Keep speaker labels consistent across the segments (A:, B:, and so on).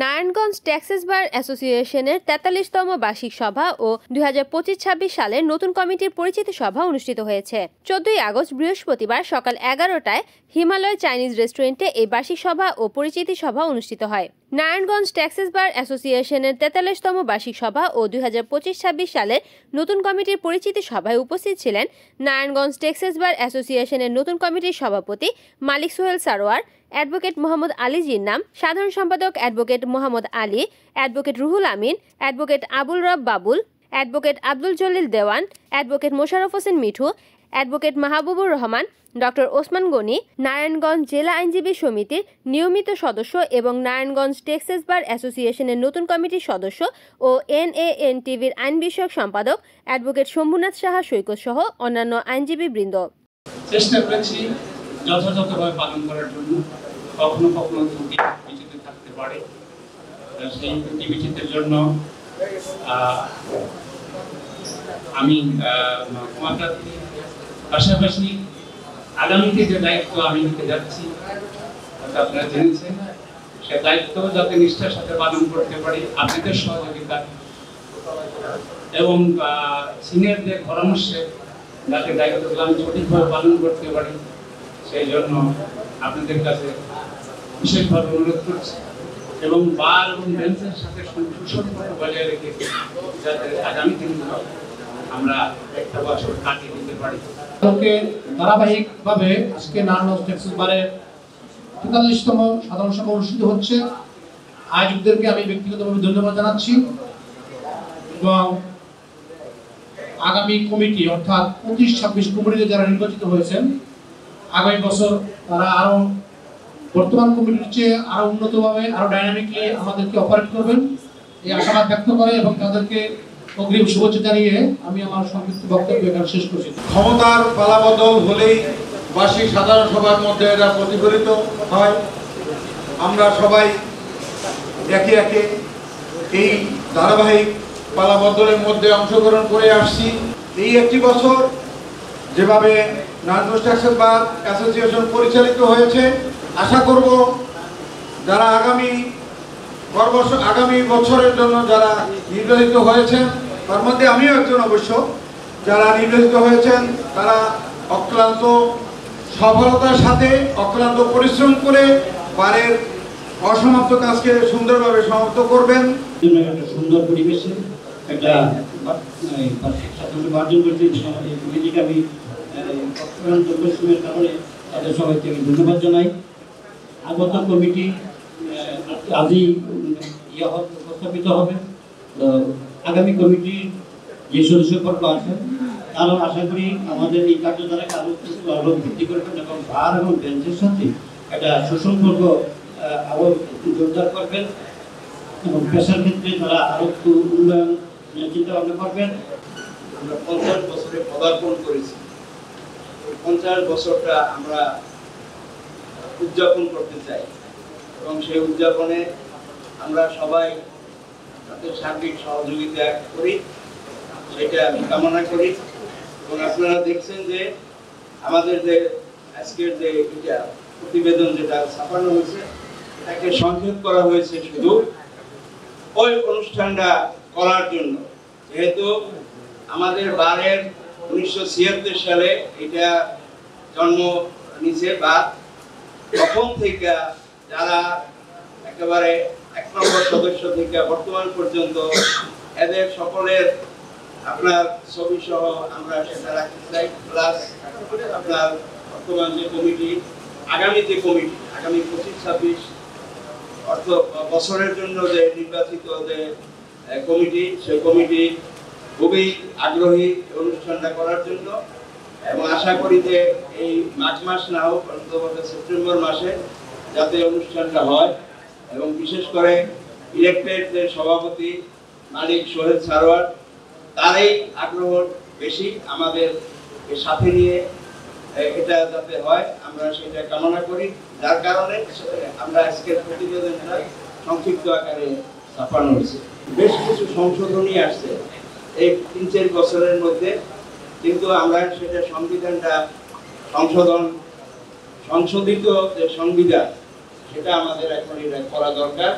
A: Narayanganj taxes বার অ্যাসোসিয়েশনের ৪৩তম বার্ষিক সভা ও ২০২৫-২৬ সালের নতুন কমিটির পরিচিতি সভা অনুষ্ঠিত হয়েছে। ১৪ই আগস্ট বৃহস্পতিবার সকাল ১১টায় হিমালয় চাইনিজ রেস্টুরেন্টে এই বার্ষিক সভা ও পরিচিতি সভা অনুষ্ঠিত হয়। নারায়ণগঞ্জ ট্যাক্সেস বার অ্যাসোসিয়েশনের ৪৩তম বার্ষিক সভা ও ২০২৫-২৬ সালের নতুন কমিটির পরিচিতি সভায় উপস্থিত ছিলেন নারায়ণগঞ্জ ট্যাক্সেস বার অ্যাসোসিয়েশনের নতুন কমিটির সভাপতি মালিক সোহেল সারোয়ার, অ্যাডভোকেট মোহাম্মদ আলী জিন্নাম, সাধারণ সম্পাদক advocate Mohammad Ali, advocate Ruhul Amin, advocate Abul Rob Babul, advocate Abdul Jalil Dewan, advocate Mosharraf Hossain Mithu, advocate Mahbubur Rahman, doctor Osman Goni, Narayanganj জেলা আইনজীবী সমিতির নিয়মিত সদস্য এবং নারায়ণগঞ্জ ট্যাক্সেস বার অ্যাসোসিয়েশনের নতুন কমিটির সদস্য ও NANTVর আইন বিষয়ক সম্পাদক অ্যাডভোকেট শম্ভুনাথ সাহা সৈকত সহ অন্যান্য আইনজীবী বৃন্দ।
B: চেষ্টা করেছি যথাযথভাবে পালন করার জন্য। কখনো কখনো ত্রুটি বিচিত্র থাকতে পারে, সেই ত্রুটি বিচিত্রের জন্য আমি ক্ষমা প্রার্থী। পাশাপাশি আগামীতে যে দায়িত্ব আমি নিতে যাচ্ছি আপনারা জেনেছেন, সে দায়িত্ব যাতে নিষ্ঠার সাথে পালন করতে পারি আপনাদের সহযোগিতা এবং সিনিয়রদের পরামর্শে যাতে দায়িত্বগুলো আমি সঠিকভাবে পালন করতে পারি সেই জন্য আপনাদের কাছে বিশেষভাবে অনুরোধ করছি এবং বার এবং বেঞ্চের সাথে সুসম্পর্ক বজায় রেখে যাতে আগামী দিনগুলো আমরা একটা বছর কাটিয়ে দিতে পারি।
C: ধারাবাহিকভাবে আজকে নারায়ণগঞ্জ ট্যাক্সেস বারের ৪৩তম সাধারণ সভা অনুষ্ঠিত হচ্ছে। আয়োজকদেরকে আমি ব্যক্তিগতভাবে ধন্যবাদ জানাচ্ছি এবং আগামী কমিটি অর্থাৎ ২৫-২৬ কমিটিতে যারা নির্বাচিত হয়েছেন আগামী বছর তারা আরো বর্তমান কমিটির চেয়ে আরো উন্নতভাবে আরো ডাইনামিকলি আমাদেরকে অপারেট করবেন এই আশাবাদ ব্যক্ত করে এবং তাদেরকে অগ্রিম শুভেচ্ছা জানিয়ে আমি আমার সংক্ষিপ্ত বক্তব্য এখানে শেষ করছি।
D: ক্ষমতার পালাবদল হলেই বার্ষিক সাধারণ সভার মধ্যে এরা প্রতিফলিত হয়। আমরা সবাই একে একে এই ধারাবাহিক পালাবদলের মধ্যে অংশগ্রহণ করে আসছি। এই একটি বছর যেভাবে নারায়ণগঞ্জ ট্যাক্সেস বার অ্যাসোসিয়েশন পরিচালিত হয়েছে, আশা করব যারা আগামী বছরের জন্য যারা নির্বাচিত হয়েছেন, তার মধ্যে আমিও একজন অবশ্য, যারা নির্বাচিত হয়েছেন তারা অক্লান্ত সফলতার সাথে অক্লান্ত পরিশ্রম করে বারের অসমাপ্ত কাজকে সুন্দরভাবে সমাপ্ত করবেন।
E: একটা সুন্দর পরিবেশে একটা অর্জন করতে আমি পরিশ্রমের কারণে তাদের সবাইকে আমি ধন্যবাদ জানাই। আগত কমিটি আজই উপস্থাপিত হবে। আগামী কমিটির যে সদস্যবর্গ আছেন তারা আশা করি আমাদের এই কার্যধারাকে আরো বৃদ্ধি করবেন এবং বার এবং বেঞ্চের সাথে একটা সুসম্পর্ক আরো জোরদার করবেন এবং পেশার ক্ষেত্রে তারা আরো একটু উন্নয়ন চিন্তা ভাবনা করবেন।
F: আমরা 50 বছরে পদার্পণ করেছি। 50 বছরটা আমরা উদযাপন করতে চাই এবং সেই উদযাপনে আমরা সবাই তাদের সার্বিক সহযোগিতা করি, সেটা আমি কামনা করি। এবং আপনারা দেখছেন যে আমাদের যে আজকের যে এটা প্রতিবেদন যেটা ছাপানো হয়েছে এটাকে সংক্ষেপ করা হয়েছে শুধু ওই অনুষ্ঠানটা করার জন্য, যেহেতু আমাদের বারের 1976 সালে এটা জন্ম নিছে বা তখন থেকে যারা একেবারে 1 নম্বর সদস্য থেকে বর্তমান পর্যন্ত এদের সকলের আপনার ছবি সহ আমরা সেটা রাখতে চাই। প্লাস আপনার বর্তমান যে কমিটি, আগামী যে কমিটি আগামী 25-26 অর্থ বছরের জন্য যে নির্বাচিত যে কমিটি, সেই কমিটি খুবই আগ্রহী অনুষ্ঠানটা করার জন্য এবং আশা করি যে এই মার্চ মাস না হোক অন্তত সেপ্টেম্বর মাসে যাতে অনুষ্ঠানটা হয় এবং বিশেষ করে ইলেক্টেড যে সভাপতি মালিক সোহেল সারোয়ার তারই আগ্রহ বেশি আমাদের সাথে নিয়ে এটা যাতে হয় আমরা সেটা কামনা করি। যার কারণে আমরা আজকের প্রতিবেদনটা সংক্ষিপ্ত আকারে ছাপানো হয়েছে। বেশ কিছু সংশোধনী আসছে এই 3-4 বছরের মধ্যে, কিন্তু আমরা সেটা সংবিধানটা সংশোধিত যে সংবিধান সেটা আমাদের এখন এটা করা দরকার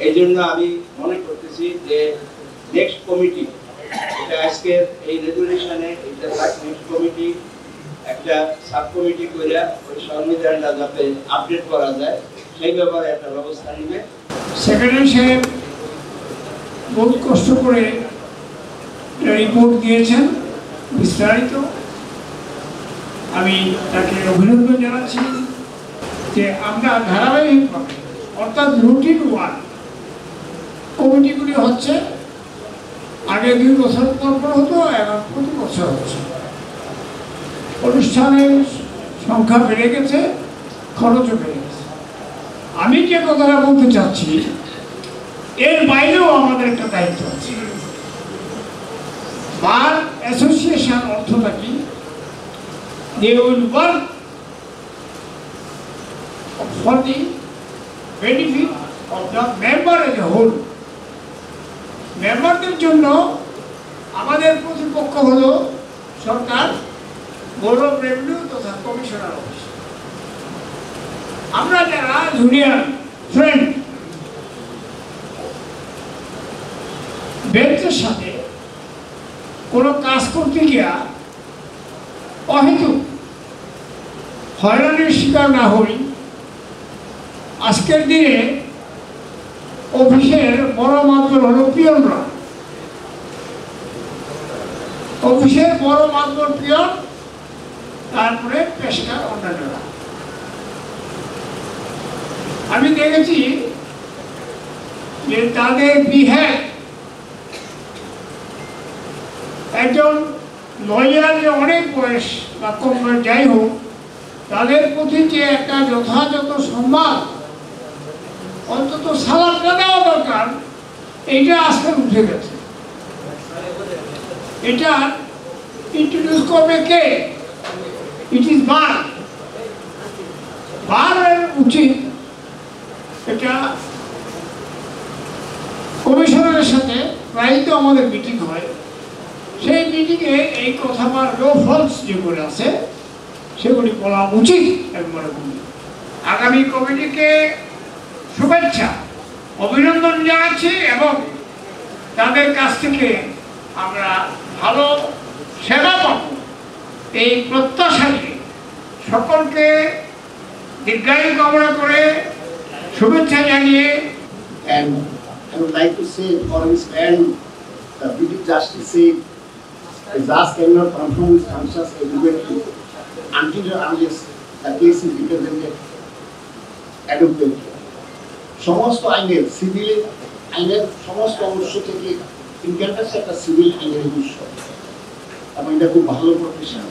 F: এই জন্য আমি মনে করতেছি যে নেক্সট কমিটি, এটা আজকের এই রেজুলেশনে এটা নেক্সট কমিটি একটা সাব কমিটি করে ওই সংবিধানটা যাতে আপডেট করা যায় সেই ব্যাপারে একটা ব্যবস্থা নেবে।
G: সেক্রেটারি সাহেব বহুত কষ্ট করে রিপোর্ট দিয়েছেন বিস্তারিত, আমি তাকে অভিনন্দন জানাচ্ছি যে আমরা ধারাবাহিকভাবে অর্থাৎ রুটিন ওয়ান কমিটিগুলি হচ্ছে, আগে 2 বছর পর হতো, এখন প্রতি বছর হচ্ছে। অনুষ্ঠানের সংখ্যা বেড়ে গেছে, খরচও বেড়ে গেছে। আমি যে কথাটা বলতে চাচ্ছি, এর বাইরেও আমাদের একটা দায়িত্ব আছে। বার অ্যাসোসিয়েশন অর্থটা কি? They will work for the benefit of the member as a whole. মেম্বারদের জন্য আমাদের প্রতিপক্ষ হলো সরকার, বোর্ড অফ রেভিনিউ তথা কমিশনার অফিস। আমরা যারা জুনিয়র ফ্রেন্ড বেঞ্চের সাথে কোনো কাজ করতে গিয়া অহেতুক হয়রানির শিকার না হই, আজকের দিনে অফিসের বড় মাধ্যম হল পিয়নরা। অফিসের বড় মাধ্যম পিয়ন, তারপরে পেশকার অন্যান্যরা। আমি দেখেছি যে তাদের বিহেভ, একজন লয়ার যে অনেক বয়স বা কম বয়স যাই হোক, তাদের প্রতি যে একটা যথাযথ সম্মান, অন্তত সালামটা দেওয়া দরকার, এইটা আজকে উঠে গেছে। এটা ইন্ট্রোডিউস করবে কে? ইট ইজ বার। বারের উচিত এটা কমিশনারের সাথে প্রায়ই তো আমাদের মিটিং হয়, সেই মিটিংয়ে এই কথা বা লো ফলস যেগুলো আছে সেগুলি বলা উচিত আমি মনে করি। আগামী কমিটিকে শুভেচ্ছা, অভিনন্দন জানাচ্ছি এবং তাদের কাছ থেকে আমরা ভালো সেবা পাব এই প্রত্যাশা নিয়ে সকলকে দীর্ঘায়ু কামনা করে শুভেচ্ছা জানিয়ে।
H: And I would like to say for his end, the British Justice said, the judge cannot perform his functions adequately until or unless the case is represented adequately. সমস্ত আইনের, সিভিল আইনের সমস্ত অংশ থেকে ইনকাম ট্যাক্স একটা civil আইনের উৎস এবং এটা খুব ভালো প্রফেশন।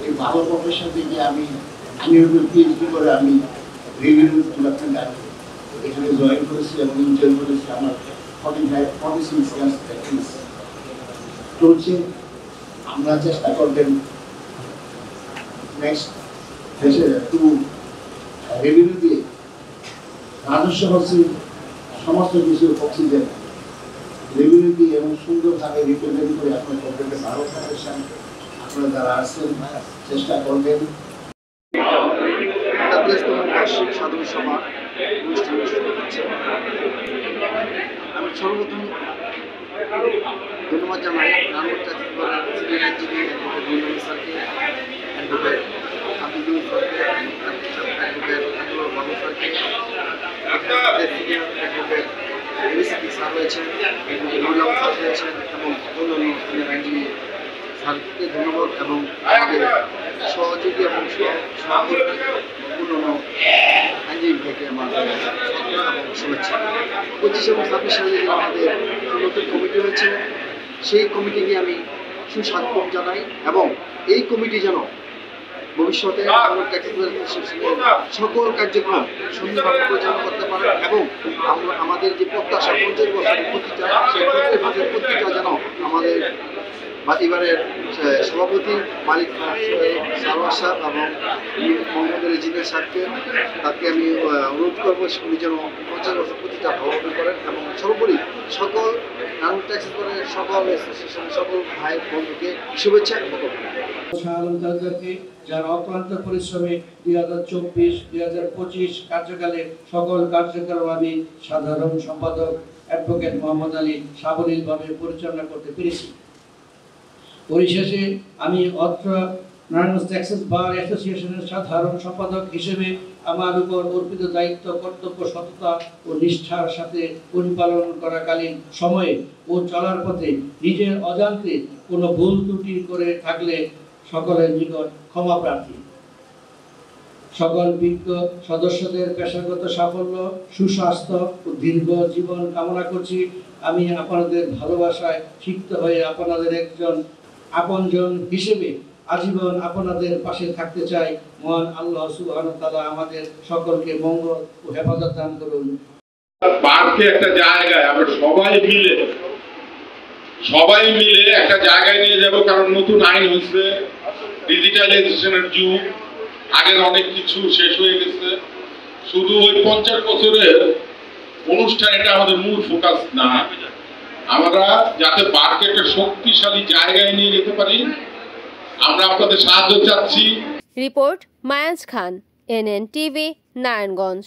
H: এই ভালো প্রফেশন থেকে আমি আইনের উপর পিএইচডি করে আমি রেভিনিউ ডিপার্টমেন্ট এখানে জয়েন করেছি এবং ইন্টার্ন করেছি। আমার 46 ইয়ার্স প্র্যাকটিস চলছে। আমরা চেষ্টা করবেন নেক্সট দেশে একটু রেভিনিউ দিয়ে রাজস্ব হচ্ছে সমস্ত কিছু অক্সিজেন রেভিনিউ দিয়ে এবং সুন্দরভাবে রিপ্রেজেন্ট করে আপনার করবেন ভালো প্রফেশন। আপনারা যারা আসছেন চেষ্টা করবেন। বার্ষিক সাধারণ সভা অনুষ্ঠান শুরু হচ্ছে। আমি সর্বপ্রথম ধন্যবাদ জানাই স্যারকে, অ্যাডভোকেট আব্দুল স্যারকে, অ্যাডভোকেট আব্দুল বাবু স্যারকে, অ্যাডভোকেট এবিসি স্যার রয়েছেন, নুরুল্লাহ স্যার রয়েছেন এবং অন্যান্য সিনিয়র আইনজীবী স্যারকে ধন্যবাদ এবং আমাদের সহযোগী এবং সহকর্মী অন্যান্য আইনজীবী থেকে আমাদের এবং শুভেচ্ছা। 25 এবং 26 সালে যে আমাদের নতুন কমিটি হয়েছে সেই কমিটিকে আমি সুস্বাগত জানাই এবং এই কমিটি যেন ভবিষ্যতে সকল কার্যক্রম সুন্দরভাবে পরিচালনা করতে পারে এবং আমাদের যে প্রত্যাশা 50 বছরের প্রতিটা সেই 50 বছরের প্রতিটা যেন আমাদের এবারের সভাপতি মালিক সারোয়ার সাহেব এবং মোহাম্মদ রেজিনা সাহেবকে তাকে আমি অনুরোধ করবো সেগুলি যেন 50 বছর প্রতিটা ভালোভাবে করেন
I: এবং সর্বোপরি সকল নারায়ণ ট্যাক্সেস বোর্ডের সকল অ্যাসোসিয়েশনের সকল ভাই বন্ধুকে শুভেচ্ছা এবং
E: তাদেরকে যারা অক্লান্ত পরিশ্রমে 2024-2025 কার্যকালে সকল কার্যক্রম আমি সাধারণ সম্পাদক অ্যাডভোকেট মোহাম্মদ আলী সাবলীলভাবে পরিচালনা করতে পেরেছি। পরিশেষে আমি অত্র নারায়ণগঞ্জ ট্যাক্সেস বার অ্যাসোসিয়েশনের সাধারণ সম্পাদক হিসেবে আমার উপর অর্পিত দায়িত্ব কর্তব্য সততা ও নিষ্ঠার সাথে পরিপালন করাকালীন সময়ে ও চলার পথে নিজের অজান্তে কোনো ভুল ত্রুটি করে থাকলে সকলের নিকট ক্ষমা প্রার্থী। সকল বিজ্ঞ সদস্যদের পেশাগত সাফল্য, সুস্বাস্থ্য ও দীর্ঘ জীবন কামনা করছি। আমি আপনাদের ভালোবাসায় সিক্ত হয়ে আপনাদের একজন আপনজন হিসেবে আজীবন আপনাদের পাশে থাকতে চাই। মহান আল্লাহ সুবহানাহু ওয়া তাআলা আমাদের সকলকে মঙ্গল ও হেফাজত দান করুন।
J: পার্কে একটা জায়গায় আমরা সবাই মিলে একটা জায়গায় নিয়ে যাব, কারণ নতুন আইন হয়েছে, ডিজিটালাইজেশনের যুগ, আগের অনেক কিছু শেষ হয়ে গেছে। শুধু ওই 50 বছরের অনুষ্ঠান এটা আমাদের মূল ফোকাস না, আমরা যাতে পার্কে একটা শক্তিশালী জায়গায় নিয়ে যেতে পারি, আমরা আপনাদের সাহায্য চাচ্ছি।
A: রিপোর্ট মায়াজ খান, NNTV, নারায়ণগঞ্জ।